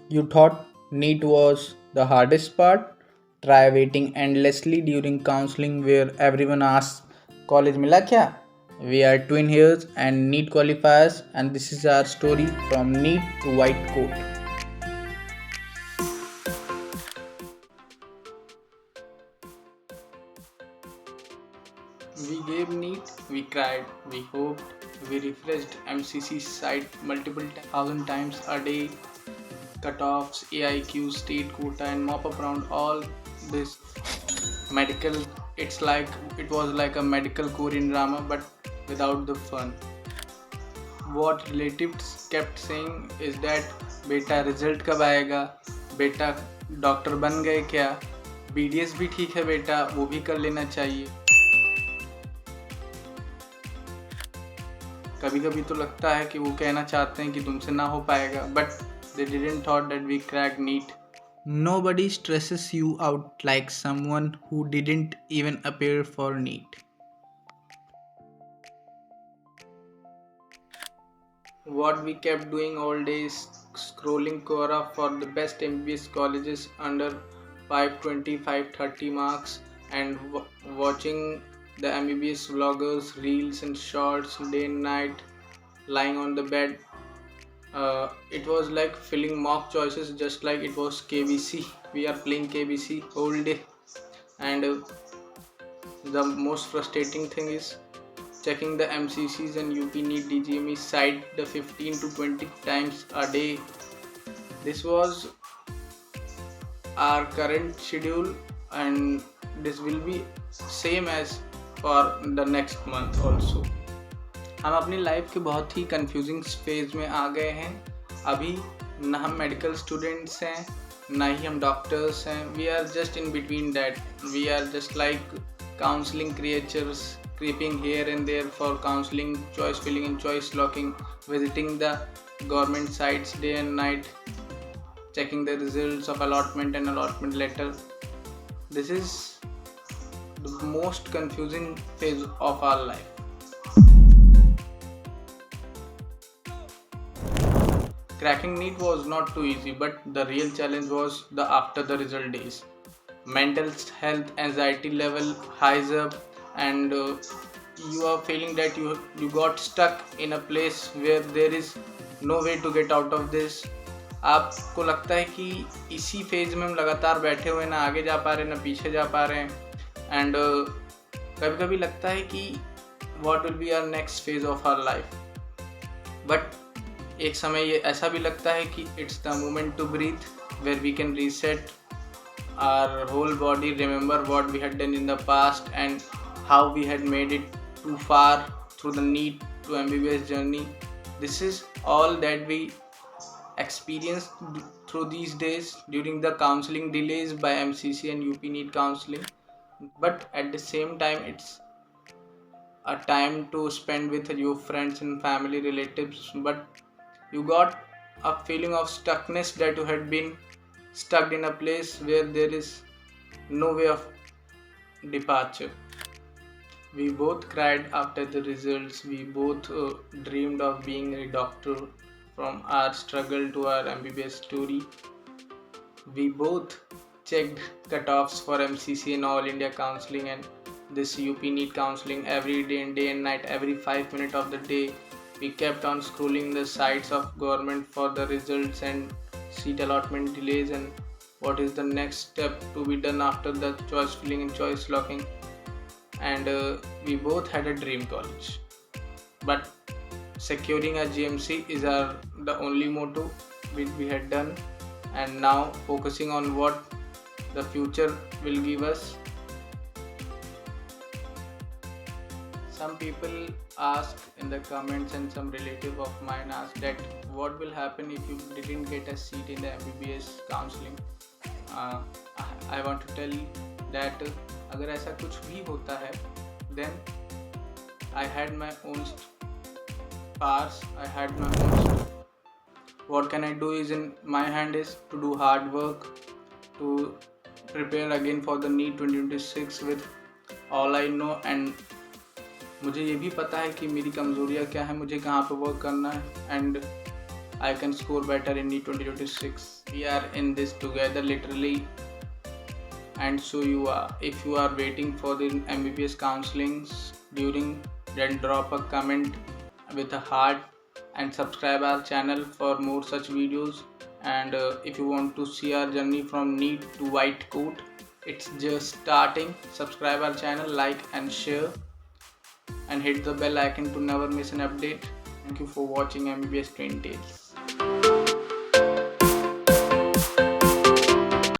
You thought NEET was the hardest part? Try waiting endlessly during counseling where everyone asks, College mila kya? We are twin years and NEET qualifiers, and this is our story from NEET to White Coat. We gave NEET, we cried, we hoped, we refreshed MCC site multiple thousand times a day, cutoffs, AIQ, state quota, and mop up around all this medical. It was like a medical Korean drama, but without the fun. What relatives kept saying is that बेटा result कब आएगा, बेटा doctor बन गए क्या, BDS भी ठीक है बेटा, वो भी कर लेना चाहिए. कभी कभी तो लगता है कि वो कहना चाहते हैं कि तुमसे ना हो पाएगा, but they didn't thought that we cracked NEET. Nobody stresses you out like someone who didn't even appear for NEET. What we kept doing all day is scrolling Quora for the best MBBS colleges under 520, 530 marks and watching the MBBS vloggers, reels and shorts day and night, lying on the bed. It was like filling mock choices just like it was KBC. We are playing KBC whole day, and the most frustrating thing is checking the MCCs and UP NEET DGME site the 15 to 20 times a day. This was our current schedule, and this will be same as for the next month also. हम अपनी life के बहुत ही confusing phase में आ गए हैं. अभी ना हम मेडिकल स्टूडेंट्स हैं, ना ही हम डॉक्टर्स हैं. We are just in between that. We are just like counseling creatures, creeping here and there for counseling, choice filling and choice locking, visiting the government sites day and night, checking the results of allotment and allotment letter. This is the most confusing phase of our life. Cracking NEET was not too easy, but the real challenge was the after the result days. Mental health, anxiety level highs up, and you are feeling that you got stuck in a place where there is no way to get out of this. आपको लगता है कि इसी phase में हम लगातार बैठे हुए, ना आगे जा पा रहे ना पीछे जा पा रहे हैं. एंड कभी कभी लगता है कि what will be our next phase of our life. But एक समय ये ऐसा भी लगता है कि it's the moment to breathe, where we can reset our whole body, remember what we had done in the past and how we had made it too far through the NEET to MBBS journey. This is all that we experienced through these days during the counseling delays by MCC and UP NEET counseling. But at the same time, it's a time to spend with your friends and family relatives. But you got a feeling of stuckness that you had been stuck in a place where there is no way of departure. We both cried after the results. We both dreamed of being a doctor. From our struggle to our MBBS story, we both checked cutoffs for MCC and All India counseling and this UP NEET counseling every day and night, every 5 minutes of the day. We kept on scrolling the sites of government for the results and seat allotment delays and what is the next step to be done after the choice filling and choice locking. And we both had a dream college, but securing a GMC is the only motto which we had done, and now focusing on what the future will give us. Some people ask in the comments, and some relative of mine asked that what will happen if you didn't get a seat in the MBBS counseling. uh, I want to tell that अगर ऐसा कुछ भी होता है, then I had my own powers, I had my own. What can I do is in my hand is to do hard work, to prepare again for the NEET 2026 with all I know. And मुझे ये भी पता है कि मेरी कमज़ोरियाँ क्या है, मुझे कहाँ पे वर्क करना है. And I can score better in NEET 2026. We are in this together literally, and so you are. If you are waiting for the MBBS counselings during, then drop a comment with a heart and subscribe our channel for more such videos. And if you want to see our journey from NEET to white coat, it's just starting. Subscribe our channel, like and share, and hit the bell icon to never miss an update. Thank you for watching MBBS Twin Tales.